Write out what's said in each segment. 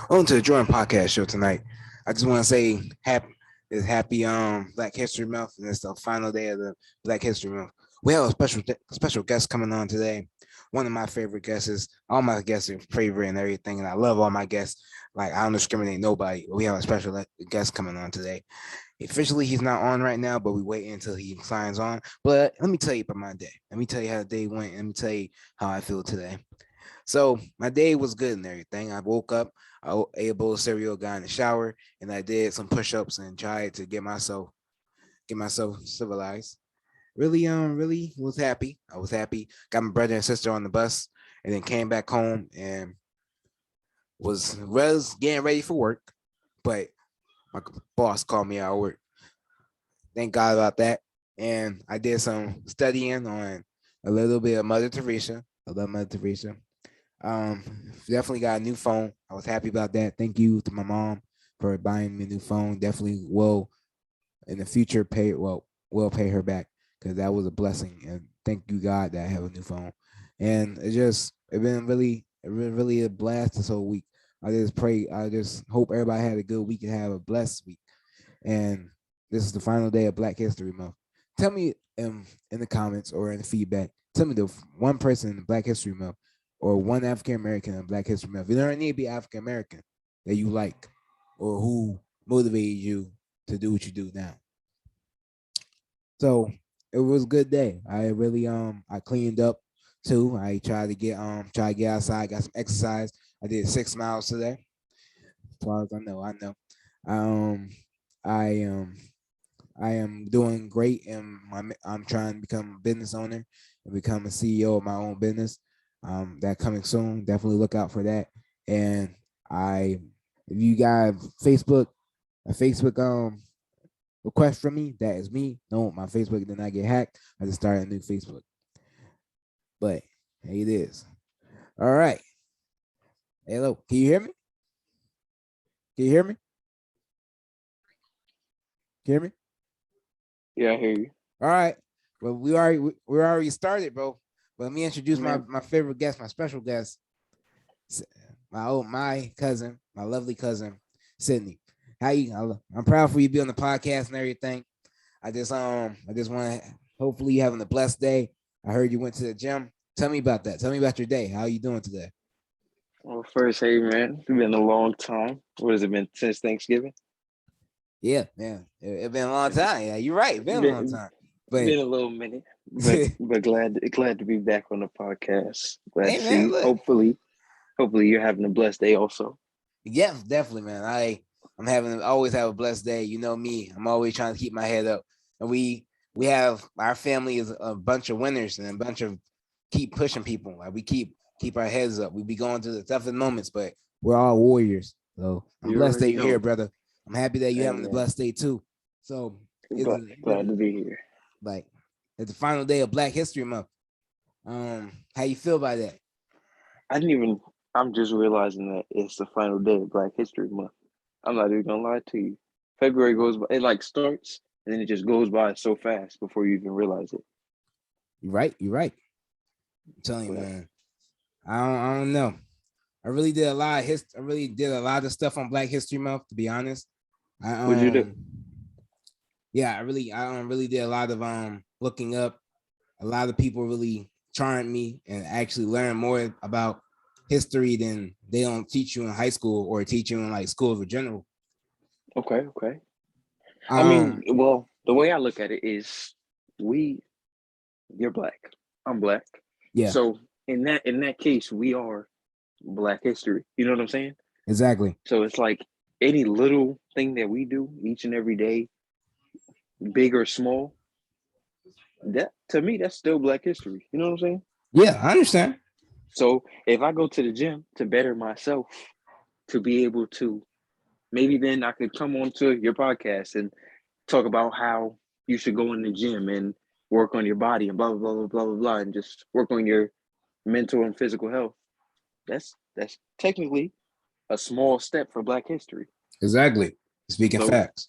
On to the Jordan Podcast show tonight. I just want to say happy Black History Month, and it's the final day of the Black History Month. We have a special guest coming on today. One of my favorite guests is all my guests are favorite and everything, and I love all my guests. Like I don't discriminate nobody. But we have a special guest coming on today. Officially, he's not on right now, but we wait until he signs on. But let me tell you about my day. Let me tell you how the day went. Let me tell you how I feel today. So my day was good and everything. I woke up, I ate a bowl of cereal, got in the shower, and I did some push-ups and tried to get myself civilized. Really was happy. I was happy. Got my brother and sister on the bus, and then came back home and was getting ready for work, but my boss called me out of work. Thank God about that. And I did some studying on a little bit of Mother Teresa. I love Mother Teresa. Um, Definitely got a new phone. I was happy about that. Thank you to my mom for buying me a new phone. Definitely will in the future pay will pay her back because that was a blessing. And thank you God that I have a new phone. And it been really a blast this whole week. I just hope everybody had a good week and have a blessed week. And this is the final day of Black History Month. Tell me in the comments or in the feedback. Tell me the one person in Black History Month or one African American in Black History Month. You don't need to be African American that you like or who motivated you to do what you do now. So it was a good day. I cleaned up too. I tried to get outside, got some exercise. I did 6 miles today. As far as I know. Um I I am doing great, and I'm trying to become a business owner and become a CEO of my own business. That coming soon. Definitely look out for that. And I, if you got a Facebook request from me, that is me. No, my Facebook did not get hacked. I just started a new Facebook. But hey, it is. All right. Hello. Can you hear me? Can you hear me? Can you hear me? Yeah, I hear you. All right. Well, we already started, bro. But let me introduce my Man, my favorite guest, my special guest, my cousin, my lovely cousin, Sydney. How you? I'm proud for you to be on the podcast and everything. I just want to hopefully you having a blessed day. I heard you went to the gym. Tell me about that. Tell me about your day. How are you doing today? well, first, hey, man, it's been a long time. What has it been since Thanksgiving? Yeah, man. It's been a long time. Yeah, you're right. It's been a long Been, time. But been a little minute, but hey, but glad to be back on the podcast. Glad to see man, you. look. Hopefully you're having a blessed day also. Yeah, definitely, man. I'm always have a blessed day. You know me. I'm always trying to keep my head up. And we have our family is a bunch of winners and a bunch of keep pushing people. Like we keep our heads up. We be going through the toughest moments, but we're all warriors. So I'm You blessed that already you're here, know. brother. I'm happy that you're Hey, having a man, blessed day too. So it's glad to be here. like it's the final day of Black History Month. How you feel about that? I didn't even. I'm just realizing that it's the final day of Black History Month. I'm not even gonna lie to you. February goes by. It like starts and then it just goes by so fast before you even realize it. You're right. You're right. I'm telling you, But man. I don't know. I really did a lot of I really did a lot of stuff on Black History Month. To be honest, I what'd you do? yeah, I really did a lot of looking up. A lot of people really charmed me and actually learn more about history than they don't teach you in high school or teach you in like schools in general. Okay, okay. I mean, Um, well, the way I look at it is we you're black. I'm black. yeah, So in that case, we are black history. You know what I'm saying? exactly, So it's like any little thing that we do each and every day, big or small, that to me that's still black history. You know what I'm saying? yeah, I understand. So if I go to the gym to better myself, to be able to maybe then I could come on to your podcast and talk about how you should go in the gym and work on your body and blah blah blah blah blah blah blah and just work on your mental and physical health. That's technically a small step for Black history. Exactly. Speaking So facts.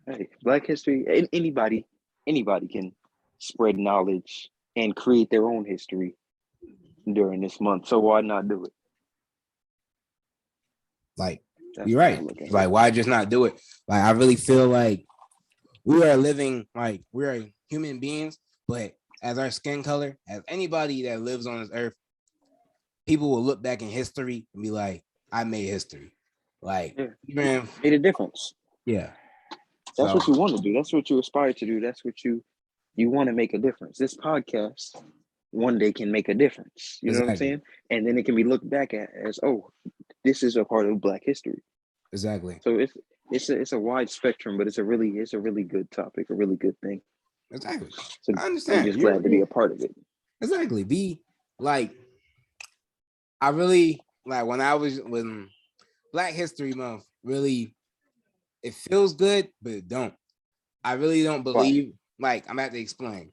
hey, Black history, anybody can spread knowledge and create their own history during this month. So why not do it? Like, That's you're how I right. look at it. Like, why just not do it? Like, I really feel like we are living, like, we are human beings, but as our skin color, as anybody that lives on this earth, people will look back in history and be like, I made history. Like, Yeah. even if, Made a difference. yeah. That's So, what you want to do. That's what you aspire to do. That's what you want to make a difference. This podcast one day can make a difference. You know what I'm exactly. saying? And then it can be looked back at as, oh, this is a part of Black history. Exactly. So it's a wide spectrum, but it's a really good topic, a really good thing. Exactly. So I I'm understand. just glad to be a part of it. Exactly. Be like, I really like when Black History Month really, it feels good, but it don't. I really don't Why? believe, like, I'm about to explain.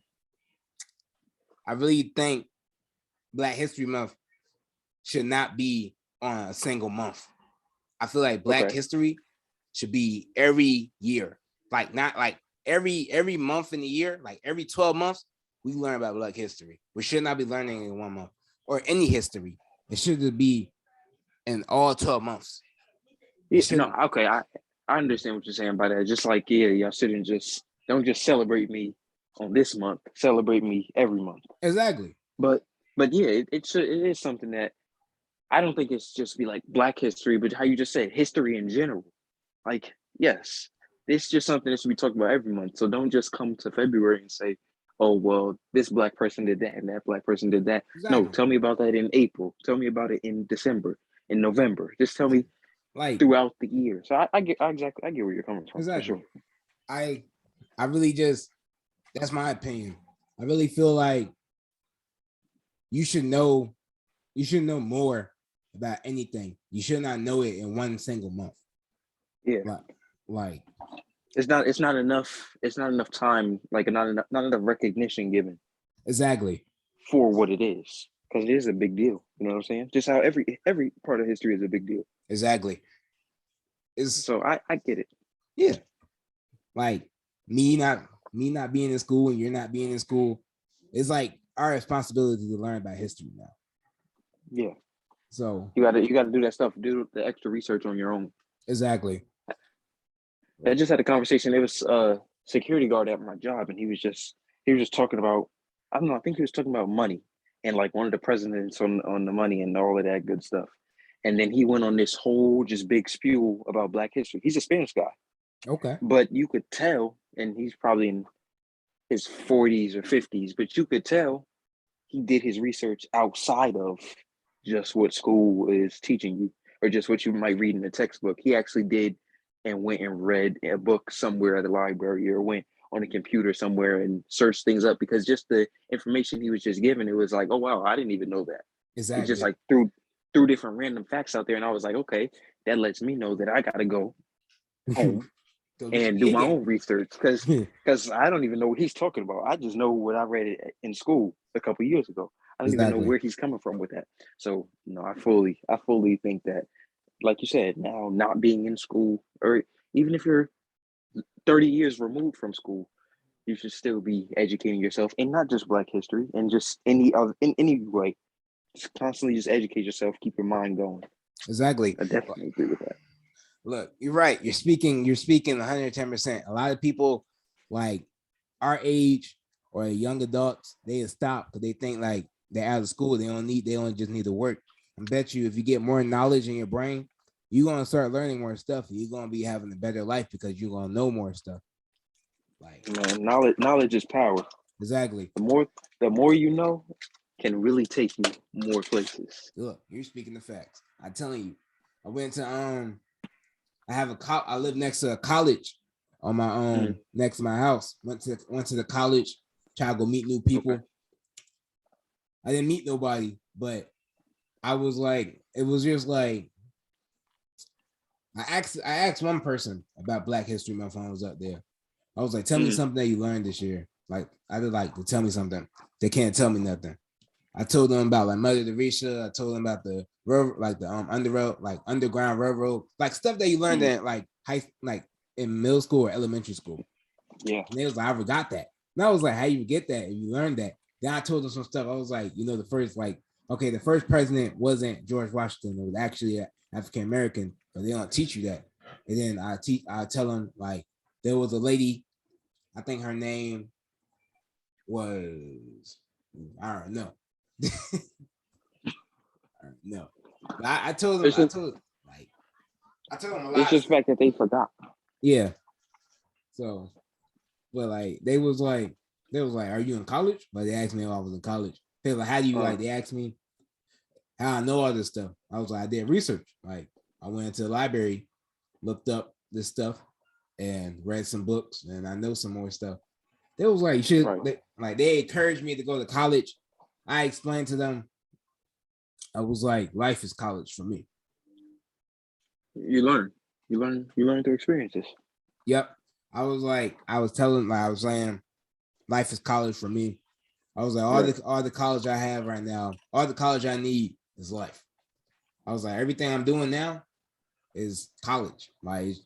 I really think Black History Month should not be on a single month. I feel like Black Okay. history should be every year. Like, not like every month in the year, like every 12 months, we learn about Black history. We should not be learning in 1 month or any history. It should be in all 12 months. It Yeah, no, shouldn't. okay. I understand what you're saying by that. Just like, yeah, y'all shouldn't don't just celebrate me on this month. Celebrate me every month. Exactly. But yeah, it is something that I don't think it's just be like Black history, but how you just said history in general. Like, yes, it's just something that should be talked about every month. So don't just come to February and say, oh, well, this Black person did that and that Black person did that. No, Exactly. tell me about that in April. Tell me about it in December, in November. Just tell me Like, throughout the year. So I get where you're coming from for exactly. sure. I I really just, that's my opinion. I really feel like you should know more about anything. You should not know it in one single month. Yeah. Like It's not enough. It's not enough time. Like not enough recognition given exactly. for what it is, because it is a big deal. You know what I'm saying? Just how every part of history is a big deal. Exactly. It's, So I get it. yeah. Like me not being in school and you're not being in school. It's like our responsibility to learn about history now. Yeah. So You gotta do that stuff. Do the extra research on your own. exactly. I just had a conversation. It was a security guard at my job, and he was just talking about, I don't know, I think he was talking about money and like one of the presidents on the money and all of that good stuff. And then he went on this whole just big spew about Black history. He's a Spanish guy, Okay. but you could tell, and he's probably in his 40s or 50s, but you could tell he did his research outside of just what school is teaching you or just what you might read in the textbook. He actually did and went and read a book somewhere at the library or went on a computer somewhere and searched things up, because just the information he was just given, it was like, oh wow, I didn't even know that. He just Exactly. like threw different random facts out there, and I was like, okay, that lets me know that I gotta go home Go get and do your my head own research, because I don't even know what he's talking about. I just know what I read in school a couple years ago. I don't even know exactly. where he's coming from with that. So no, I fully think that, like you said, now not being in school, or even if you're 30 years removed from school, you should still be educating yourself, and not just Black history, and just any other in any way. Just constantly just educate yourself, keep your mind going. Exactly. I definitely agree with that. Look, you're right. You're speaking 110%. A lot of people like our age or young adults, they stop because they think like they're out of school. They only just need to work. I bet you if you get more knowledge in your brain, you're gonna start learning more stuff. You're gonna be having a better life because you're gonna know more stuff. Like, Man, knowledge is power. exactly. The more you know can really take you more places. Look, you're speaking the facts. I'm telling you. I went to I live next to a college on my next to my house. Went to the college, try to go meet new people. Okay. I didn't meet nobody, but I was like, it was just like I asked one person about Black History Month when I was up there. I was like, tell me Mm. something that you learned this year. Like, I would like to tell me something. They can't tell me nothing. I told them about like Mother Teresa. I told them about the road, like the underground railroad, like stuff that you learned in like in middle school or elementary school. Yeah. And they was like, I forgot that. And I was like, how you get that? And you learned that. Then I told them some stuff. I was like, the first president wasn't George Washington. It was actually an African American but they don't teach you that. And then I tell them like there was a lady, I think her name was I don't know. No, but I told them It's just I told them a it's lot of just the stuff. fact that they forgot. Yeah. So, but like they was like, are you in college? But they asked me if I was in college. They was like, how do you like? They asked me how I know all this stuff. I was like, I did research. Like I went into the library, looked up this stuff, and read some books, and I know some more stuff. They was like, you should Right. they encouraged me to go to college. I explained to them, I was like, life is college for me. You learn. You learn through experiences. Yep. I was like, I was saying, life is college for me. I was like, Right. all the college I have right now, all the college I need is life. I was like, everything I'm doing now is college. Like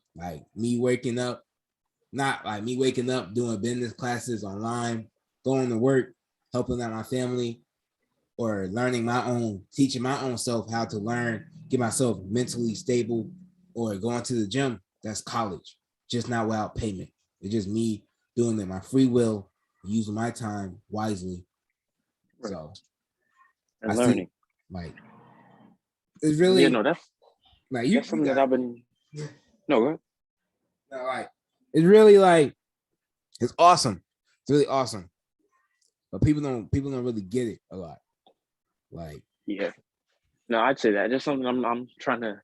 me waking up, not like me waking up doing business classes online, going to work, helping out my family, or teaching my own self how to learn, get myself mentally stable, or going to the gym. That's college, just not without payment. It's just me doing it my free will, using my time wisely. Right. So I And see, learning. like, it's Yeah, really no, like that's you something that got I've been no, go ahead. like it's really like it's awesome. It's really awesome, but people don't really get it a lot. Like, Yeah. No, I'd say that. That's something I'm trying to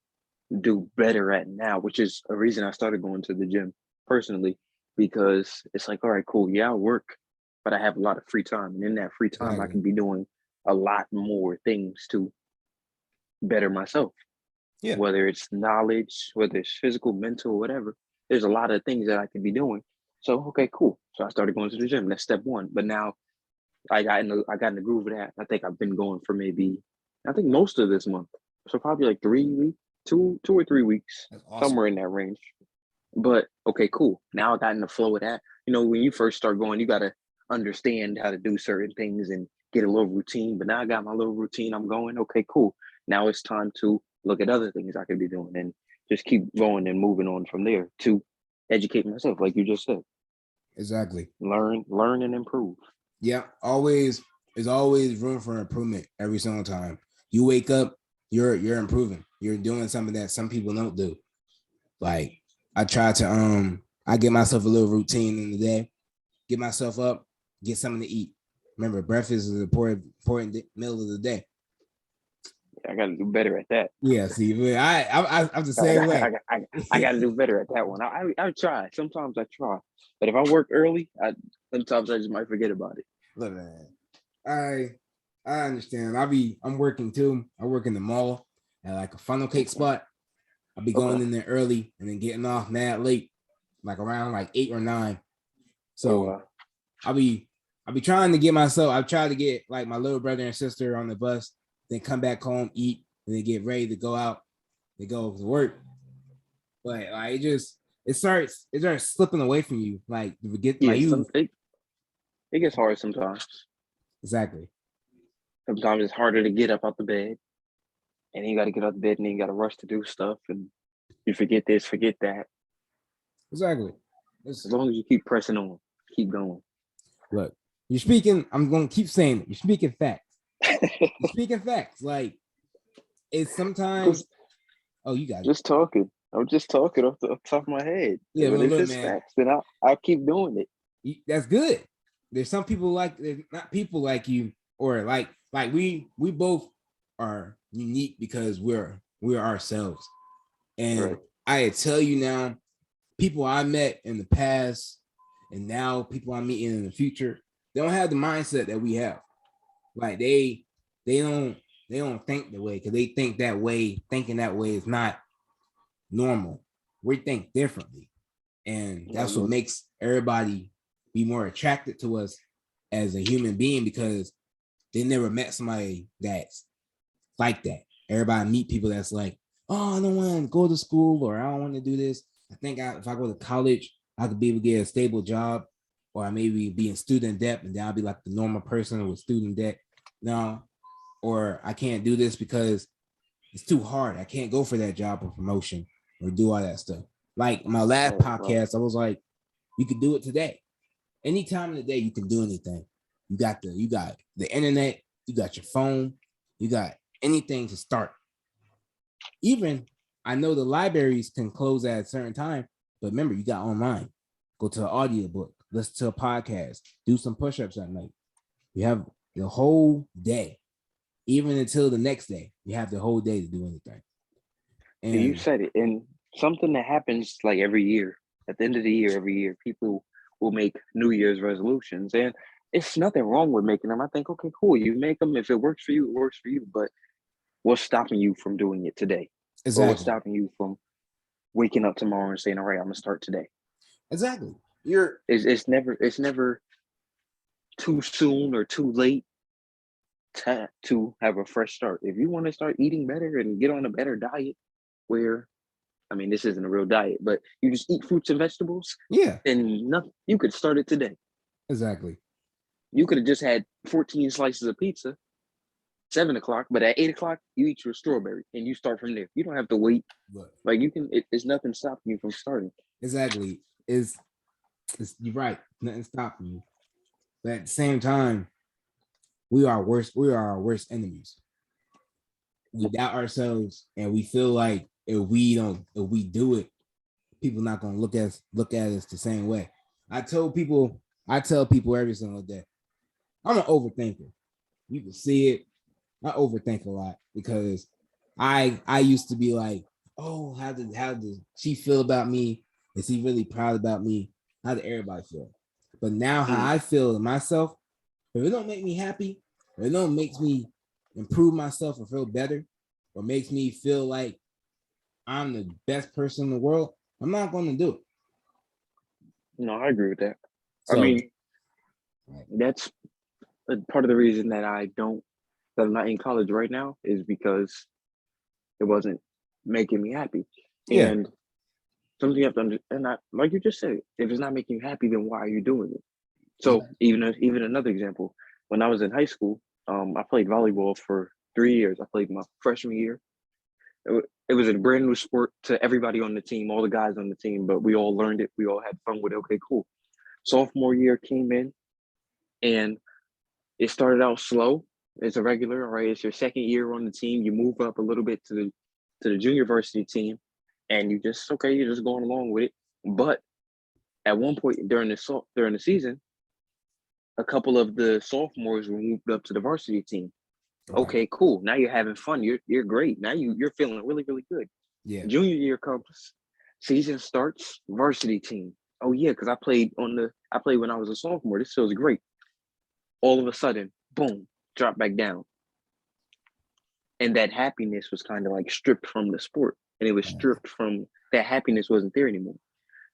do better at now, which is a reason I started going to the gym personally, because it's like, all right, cool. Yeah, I work, but I have a lot of free time. And in that free time, I exactly, can be doing a lot more things to better myself, yeah, whether it's knowledge, whether it's physical, mental, whatever. There's a lot of things that I could be doing. So, okay, cool. So I started going to the gym. That's step one. But now I got in the groove of that. I think I've been going for maybe I think most of this month. So probably like 3 weeks, 2 or 3 weeks, that's awesome. somewhere in that range. But okay, cool. Now I got in the flow of that. You know, when you first start going, you gotta understand how to do certain things and get a little routine. But now I got my little routine. I'm going, okay, cool. Now it's time to look at other things I could be doing and just keep going and moving on from there to educate myself, like you just said. Exactly. Learn and improve. Yeah, always there's always room for improvement every single time. You wake up, you're improving. You're doing something that some people don't do. Like I try to I get myself a little routine in the day, get myself up, get something to eat. Remember, breakfast is an important meal of the day. I got to do better at that. Yeah, see, but I'm the I same got, way. I got to do better at that one. I try. Sometimes I try, but if I work early, sometimes I just might forget about it. Look, man, I understand. I'm working too. I work in the mall at like a funnel cake Okay. spot. I'll be going Okay. in there early and then getting off mad late, like around like 8 or 9. Oh, So I'll be trying to get myself. I've tried to get like my little brother and sister on the bus, then come back home, eat, and then get ready to go out. They go to work, but like it starts slipping away from you. Like you forget like yeah. you It gets hard sometimes. exactly. Sometimes it's harder to get up out the bed, and then you got to get out the bed, and then you got to rush to do stuff, and you forget this, forget that. Exactly. As long as you keep pressing on, keep going. Look, you're speaking. I'm going to keep saying it. You're speaking facts. You're speaking facts. Like it's sometimes. just, Oh, you got it. just talking. I'm just talking off the top of my head. Yeah, But well, if look, it's man, facts, then I'll keep doing it. that's good. There's some people like there's not people like you or like we both are unique because we're ourselves. And Right. I tell you now, people I met in the past and now people I'm meeting in the future, they don't have the mindset that we have. Like they don't they don't think the way because they think that way, thinking that way is not normal. We think differently. And that's what Mhm. makes everybody be more attracted to us as a human being because they never met somebody that's like that. Everybody meet people that's like, oh, I don't want to go to school or I don't want to do this. I think if I go to college, I could be able to get a stable job or I maybe be in student debt and then I'll be like the normal person with student debt. No, or I can't do this because it's too hard. I can't go for that job or promotion or do all that stuff. Like my last Right, right. podcast, I was like, you could do it today. Anytime in the day, you can do anything. You got the internet, you got your phone, you got anything to start. Even I know the libraries can close at a certain time, but remember, you got online. Go to an audiobook, listen to a podcast, do some push-ups at night. You have the whole day, even until the next day. You have the whole day to do anything. You And said it, and something that happens like every year, at the end of the year, every year, people will make New Year's resolutions, and it's nothing wrong with making them. I think, okay, cool, you make them. If it works for you, it works for you. But what's stopping you from doing it today? Or what's exactly, stopping you from waking up tomorrow and saying, all right, I'm gonna start today? exactly. You're It's never too soon or too late to have a fresh start. If you want to start eating better and get on a better diet, where I mean, this isn't a real diet, but you just eat fruits and vegetables, yeah, and nothing. You could start it today. exactly. You could have just had 14 slices of pizza, 7 o'clock, but at 8 o'clock, you eat your strawberry and you start from there. You don't have to wait. But Like you can, it's nothing stopping you from starting. exactly is you're right. Nothing stopping you. But at the same time, we are our worst enemies. We doubt ourselves and we feel like if we do it, people not gonna look at us the same way. I tell people every single day, I'm an overthinker. You can see it. I overthink a lot because I used to be like, oh, how did she feel about me? Is he really proud about me? How did everybody feel? But now how Mm. I feel in myself, if it don't make me happy, if it don't make me improve myself or feel better, or makes me feel like I'm the best person in the world, I'm not going to do it. No, I agree with that. I So, mean, that's a part of the reason that that I'm not in college right now is because it wasn't making me happy. yeah, And something you have to understand, like you just said, if it's not making you happy, then why are you doing it? So exactly. even another example, when I was in high school, I played volleyball for 3 years. I played my freshman year. It was a brand new sport to everybody on the team, all the guys on the team, but we all learned it. We all had fun with it. Okay, cool. Sophomore year came in, and it started out slow. It's a regular, all right. It's your second year on the team. You move up a little bit to the junior varsity team, and you're just going along with it. But at one point during the season, a couple of the sophomores were moved up to the varsity team. Right. Okay, cool. Now you're having fun. You're great. Now you're feeling really really good. Yeah. Junior year comes, season starts, varsity team. Oh yeah, because I played when I was a sophomore. This feels great. All of a sudden, boom, drop back down, and that happiness was kind of like stripped from the sport, and it was stripped from that happiness wasn't there anymore.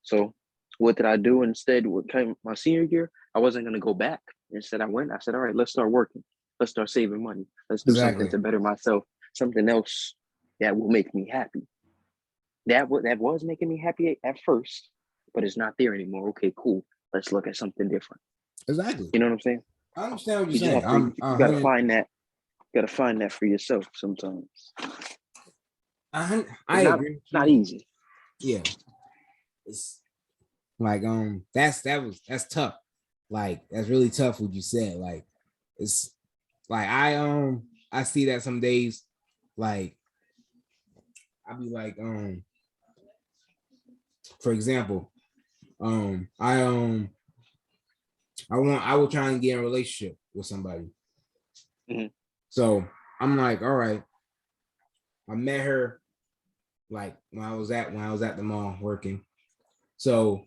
So what did I do instead? What came my senior year? I wasn't gonna go back. Instead, I said, all right, let's start working. Let's start saving money. Let's do something Exactly. to better myself. Something else that will make me happy. That was making me happy at first, but it's not there anymore. Okay, cool. Let's look at something different. Exactly. You know what I'm saying? I understand what you're You just saying. have to. I'm You a gotta hundred. find that. You gotta find that for yourself. Sometimes I it's agree with not you. easy. Yeah. It's like that's tough. Like that's really tough what you said. Like it's like I see that some days like I'll be like for example I will try and get in a relationship with somebody. Mhm. So I'm like, all right, I met her like when I was at the mall working. So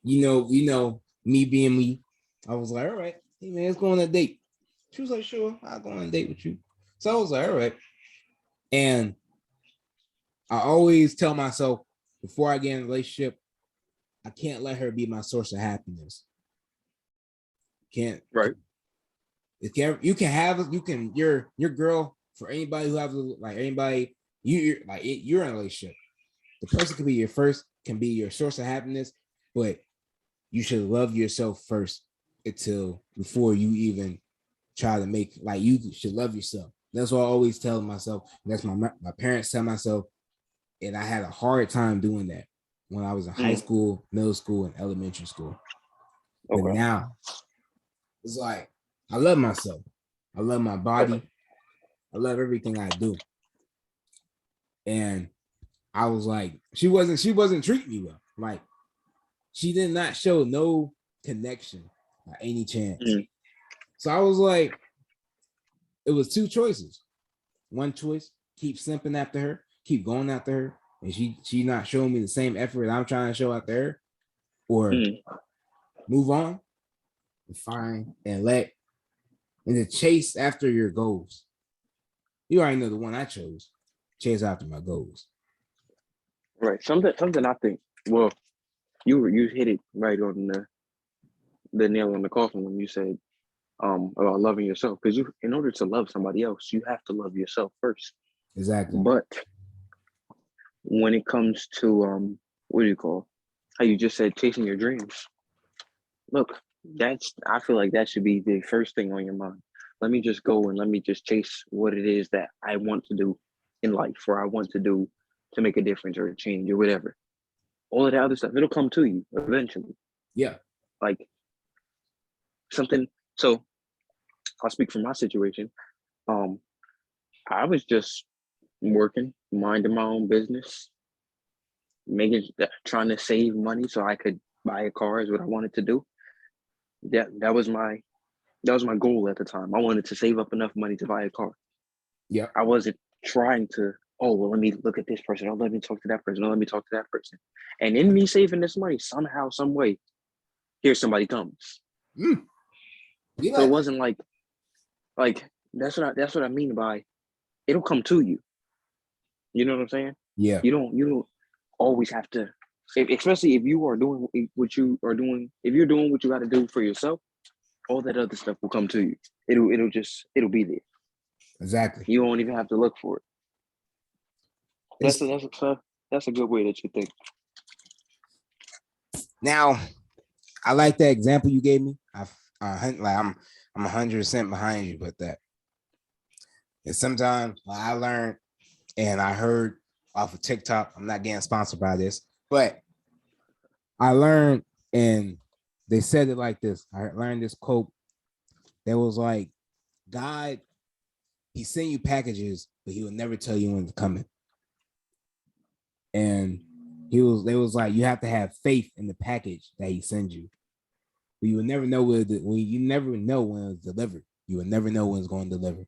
you know, me being me, I was like, all right, hey man, let's go on a date. She was like, sure, I'll go on a date with you. So I was like, all right. And I always tell myself before I get in a relationship, I can't let her be my source of happiness. Can't Right. it can you can have you can your girl for anybody who has like anybody you're in a relationship. The person can be your first, can be your source of happiness, but you should love yourself first until before you even try to make like you should love yourself. That's what I always tell myself. That's my parents tell myself, and I had a hard time doing that when I was in high school, middle school, and elementary school. But Okay. now it's like I love myself. I love my body. I love everything I do. And I was like, she wasn't treating me well. Like she did not show no connection by any chance. So I was like, it was two choices. One choice, keep simping after her, keep going after her, and she not showing me the same effort I'm trying to show after her, or move on and find and to chase after your goals. You already know the one I chose. Chase after my goals. Right. Something I think. Well, you hit it right on the nail on the coffin when you said about loving yourself, because in order to love somebody else, you have to love yourself first. Exactly. But when it comes to what do you call, how you just said chasing your dreams, look, I feel like that should be the first thing on your mind. Let me just go and let me just chase what it is that I want to do in life, or I want to do to make a difference or a change or whatever. All of that other stuff, it'll come to you eventually. Yeah. Like something. So I'll speak from my situation. I was just working, minding my own business, trying to save money so I could buy a car is what I wanted to do. That was my goal at the time. I wanted to save up enough money to buy a car. Yeah. I wasn't trying to, oh well, let me look at this person, oh let me talk to that person, oh let me talk to that person. And in me saving this money, somehow, some way, here somebody comes. So it wasn't like that's what I mean by it'll come to you. You know what I'm saying? Yeah. You don't always have to, especially if you are doing what you are doing. If you're doing what you got to do for yourself, all that other stuff will come to you. It'll be there. Exactly. You won't even have to look for it. That's a good way that you think. Now, I like that example you gave me. I'm 100% behind you with that. And sometimes I learned and I heard off of TikTok. I'm not getting sponsored by this, but I learned and they said it like this. I learned this quote that was like, God, he sent you packages, but he will never tell you when it's coming. And they was like, you have to have faith in the package that he sends you. But you will never know when you never know when it's delivered. You will never know when it's going to deliver.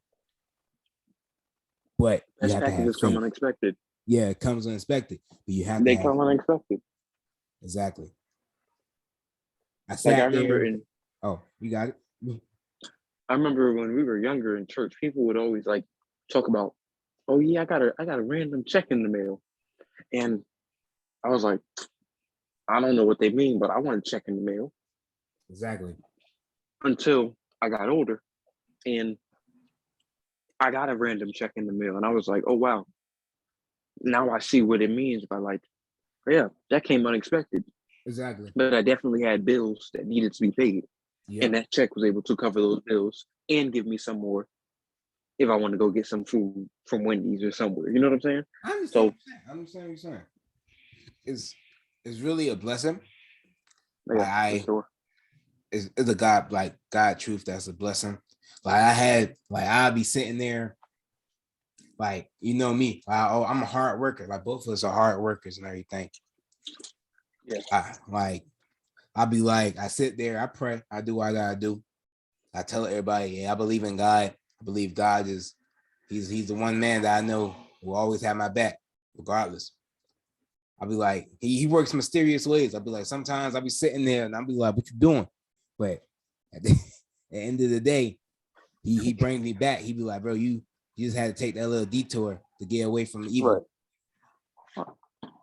But you have to have faith. Come unexpected. Yeah, it comes unexpected, but you have they to come unexpected. Exactly. I remember there. Oh, you got it. I remember when we were younger in church, people would always like talk about, oh yeah, I got a random check in the mail. And I was like, I don't know what they mean, but I want to check in the mail. Exactly. Until I got older and I got a random check in the mail. And I was like, oh wow. Now I see what it means by like, yeah, that came unexpected. Exactly. But I definitely had bills that needed to be paid. Yep. And that check was able to cover those bills and give me some more if I want to go get some food from Wendy's or somewhere. You know what I'm saying? I understand what you're saying. It's really a blessing. Yeah, for sure. It's a God truth that's a blessing. I'll be sitting there, like, you know me, I'm a hard worker. Like both of us are hard workers and everything. Yeah. I'll be like, I sit there, I pray, I do what I gotta do. I tell everybody, yeah, I believe in God. I believe God he's the one man that I know will always have my back, regardless. I'll be like, he works mysterious ways. I'll be like, sometimes I'll be sitting there and I'll be like, what you doing? But at the end of the day, he brings me back. He be like, bro, you just had to take that little detour to get away from evil. Right.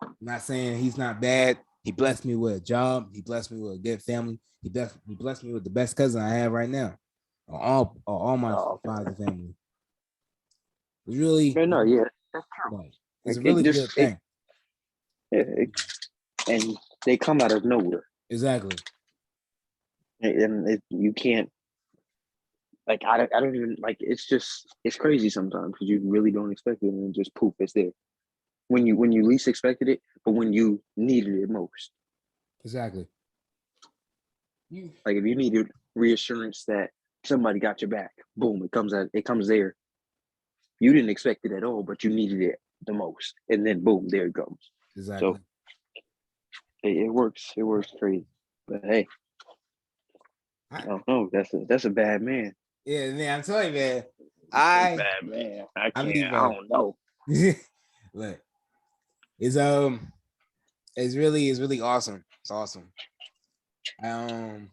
I'm not saying he's not bad. He blessed me with a job. He blessed me with a good family. He blessed me with the best cousin I have right now. All my father's family. It's really, yeah, that's true. It's a really good thing. And they come out of nowhere. Exactly. And you can't Like I don't even like. It's crazy sometimes because you really don't expect it, and then just poof, it's there when you least expected it, but when you needed it most. Exactly. You Like if you needed reassurance that somebody got your back, boom, it comes there. You didn't expect it at all, but you needed it the most, and then boom, there it comes. exactly. So it works. It works crazy. But hey, I I, don't know. That's a bad man. yeah, man. I'm telling you, man. A I bad man. I I can't. mean, I man. don't know. Look, it's it's really awesome. It's awesome. Um,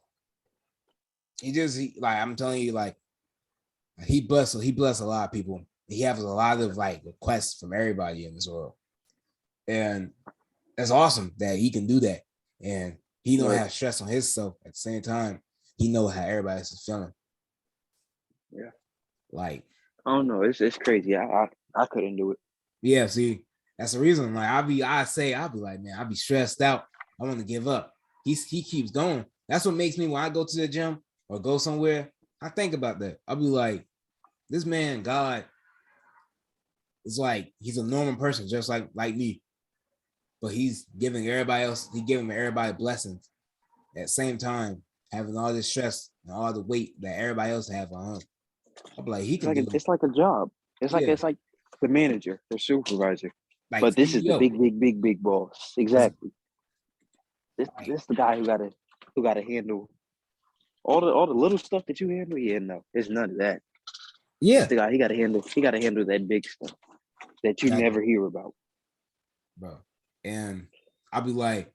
like I'm telling you, like he blessed a lot of people. He has a lot of like requests from everybody in this world, and that's awesome that he can do that. And he don't Right. have stress on himself at the same time. He know how everybody else is feeling. Yeah. Like, I don't know. It's crazy. I couldn't do it. yeah, see, that's the reason. Like, I'll be like, man, I'll be stressed out. I want to give up. He keeps going. That's what makes me when I go to the gym or go somewhere, I think about that. I'll be like, this man, God, is like he's a normal person, just like me. But he's giving everybody else, he giving everybody blessings at the same time, having all this stress and all the weight that everybody else have on him. I'm like, he can do it. It's like a job. Yeah, It's like the manager, the supervisor. like But this is the CEO. big boss. It's Exactly. like, This the guy who gotta handle all the little stuff that you handle. Yeah, no, it's none of that. This yeah, the guy he gotta handle that big stuff that you exactly, never hear about. bro. And I'll be like,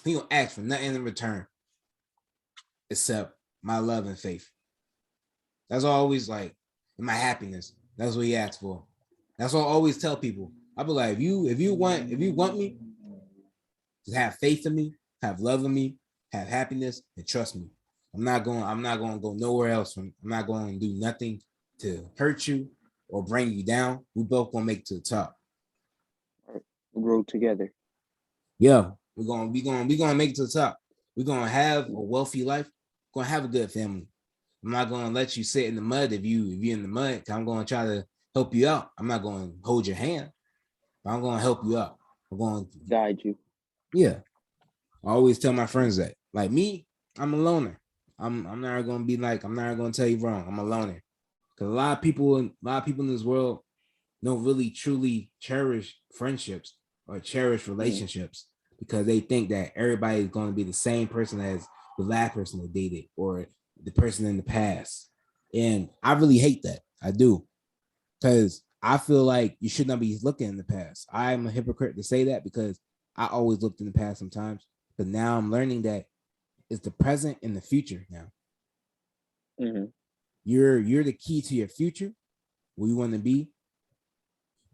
he don't ask for nothing in return except my love and faith. That's always like my happiness. That's what he asks for. That's what I always tell people. I'll be like, if you want me, just have faith in me, have love in me, have happiness, and trust me. I'm not going to go nowhere else. I'm not going to do nothing to hurt you or bring you down. We both going to make it to the top. Right? Grow together. Yeah, we're gonna make it to the top. We're gonna have a wealthy life. We're gonna have a good family. I'm not gonna let you sit in the mud if you're in the mud. I'm gonna try to help you out. I'm not gonna hold your hand, but I'm gonna help you out. I'm going, Guide you. yeah. I always tell my friends that. Like me, I'm a loner. I'm not gonna be like, I'm not gonna tell you wrong. I'm a loner. Because a lot of people in this world don't really truly cherish friendships or cherish Mm. relationships because they think that everybody is going to be the same person as the last person they dated or the person in the past. And I really hate that. I do. Because I feel like you should not be looking in the past. I'm a hypocrite to say that because I always looked in the past sometimes. But now I'm learning that it's the present and the future now. Mm-hmm. You're the key to your future, where you want to be,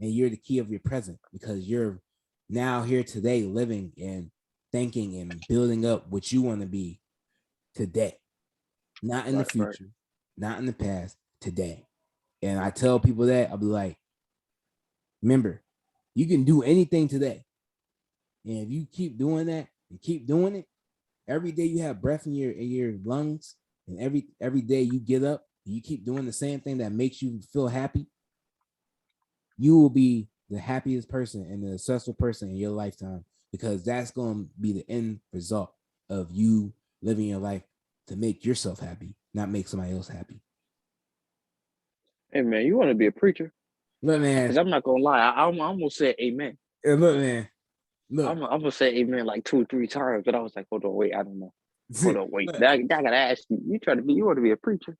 and you're the key of your present because you're now here today living and thinking and building up what you want to be today, not in the Right. future, not in the past, today. And I tell people that, I'll be like, remember, you can do anything today. And if you keep doing that and keep doing it, every day you have breath in your lungs, and every day you get up and you keep doing the same thing that makes you feel happy, you will be the happiest person and the successful person in your lifetime because that's going to be the end result of you living your life to make yourself happy, not make somebody else happy. Hey man, you want to be a preacher? Look, Because man. I'm not gonna lie, I'm almost said amen. Look, man. Look. I'm gonna say amen like 2 or 3 times, but I was like, hold on, wait, I don't know. Hold on, wait. Look. I gotta ask you. You want to be a preacher?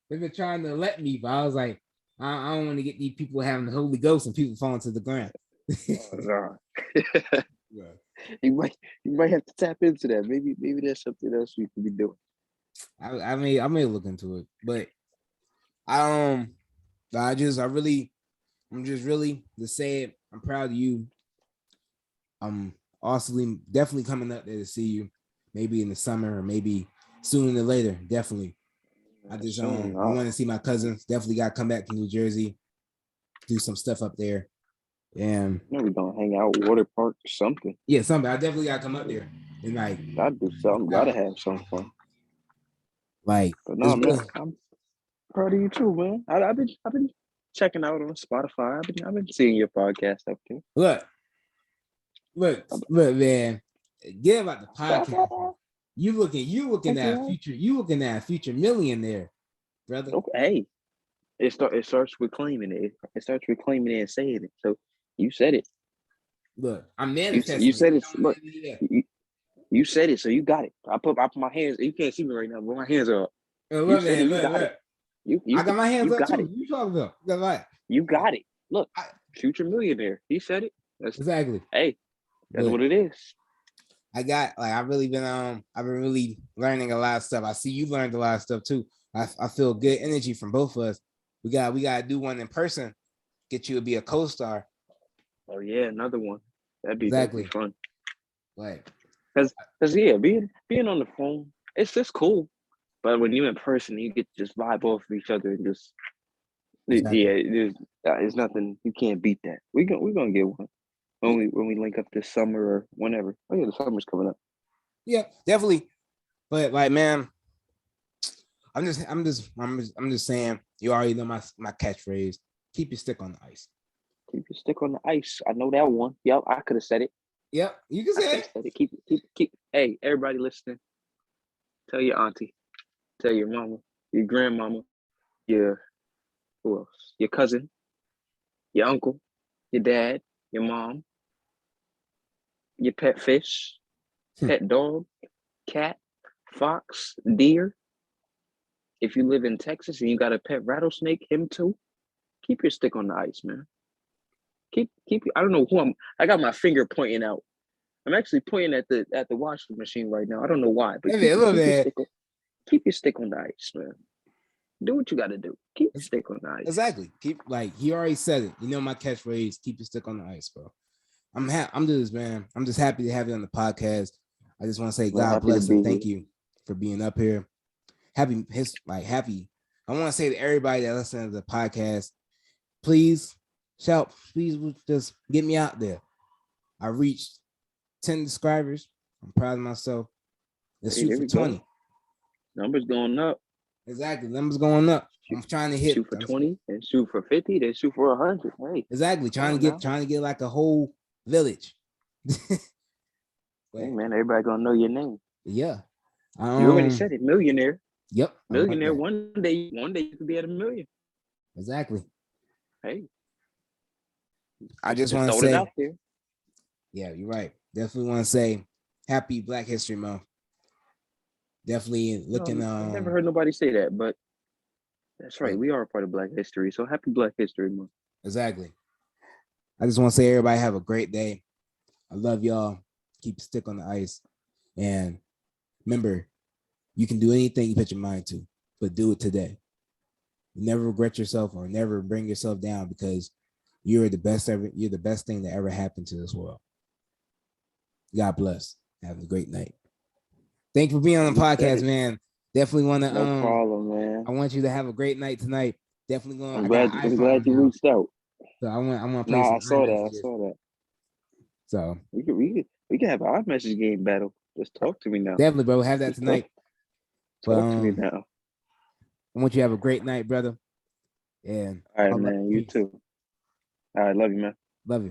They've been trying to let me, but I was like, I don't want to get these people having the Holy Ghost and people falling to the ground. Oh, no. Yeah. You might have to tap into that. Maybe there's something else you could be doing. I may look into it, but I I just I really I'm just really to say it. I'm proud of you. I'm also definitely coming up there to see you, maybe in the summer or maybe sooner than later. Definitely. Soon, I want to see my cousins. Definitely got to come back to New Jersey, do some stuff up there, and we're gonna hang out, water park, something. yeah, something. I definitely got to come up there and like, Gotta do something. uh, Gotta have some fun. Like But it's no, man, really I'm proud of you too, man. I've been checking out on Spotify. I've been seeing your podcast up there. look, look, man. Get about the podcast. Okay. You looking at a future millionaire, brother. Okay. Hey, it starts with claiming it. It starts with claiming it and saying it. So you said it. Look, I'm You manifesting it. said it. Come Look, in here. you said it. So you got it. I put my hands. You can't see me right now, but my hands are up. You Look, said it. man, You look, got it. look. You I got my hands you up got too. it. You talking about? That's right. You got it. Look, I- future millionaire. He said it. That's Exactly. hey. That's But what it is. I've been really learning a lot of stuff. I see you learned a lot of stuff too. I feel good energy from both of us. We gotta do one in person. Get you to be a co-star. Oh yeah, another one. That'd be Exactly. fun. Like Cause yeah, being on the phone, it's just cool. But when you're in person, you get to just vibe off of each other and just exactly. yeah, there's nothing you can't beat that. We're gonna get one when we link up this summer or whenever. Oh yeah, the summer's coming up. Yeah, definitely. But like, man, I'm just saying. You already know my catchphrase. Keep your stick on the ice. Keep your stick on the ice. I know that one. Yep, I could have said it. Yep, you can I say could it. have said it. Keep. Hey, everybody listening. Tell your auntie. Tell your mama. Your grandmama. Your who else? Your cousin. Your uncle. Your dad. Your mom. Your pet fish. Pet dog. Cat. Fox. Deer. If you live in Texas and you got a pet rattlesnake, him too. Keep your stick on the ice, man. Keep. I don't know who I'm. I got my finger pointing out. I'm actually pointing at the washing machine right now. I don't know why, but Hey, man, look, man. keep your stick on the ice, man. Do what you got to do. Keep your stick on the ice. Exactly. Keep like he already said it. You know my catchphrase. Keep your stick on the ice, bro. I'm just man. I'm just happy to have you on the podcast. I just want to say We're God happy to bless be and thank here. you for being up here. Happy. I want to say to everybody that listens to the podcast, please just get me out there. I reached 10 subscribers. I'm proud of myself. Let's Hey, shoot there for we go. 20. Numbers going up. Exactly. Numbers going up. I'm trying to hit Shoot for 20, then shoot for 50, then shoot for 100. Hey, exactly trying to get like a whole village. hey man, everybody gonna know your name. Yeah. You already said it, millionaire. Yep. Millionaire. One day you could be at $1 million. Exactly. Hey, I just want to throw it say, out there. yeah, you're right. Definitely want to say happy Black History Month. Definitely looking. I've never heard nobody say that, but that's right. Yeah. We are a part of Black history. So happy Black History Month. Exactly. I just want to say everybody have a great day. I love y'all. Keep your stick on the ice. And remember, you can do anything you put your mind to, but do it today. You never regret yourself or never bring yourself down because you're the best thing that ever happened to this world. God bless. Have a great night. Thank you for being on the podcast, man. Definitely want to No problem, man. I want you to have a great night tonight. Definitely going. I'm glad you reached out. So I want to play No, some I saw iMessages. that. So we can have our message game battle. Just talk to me now. Definitely, bro. Have that Just tonight. Talk to me now. I want you to have a great night, brother. And all right, man. You too. All right, love you, man. Love you.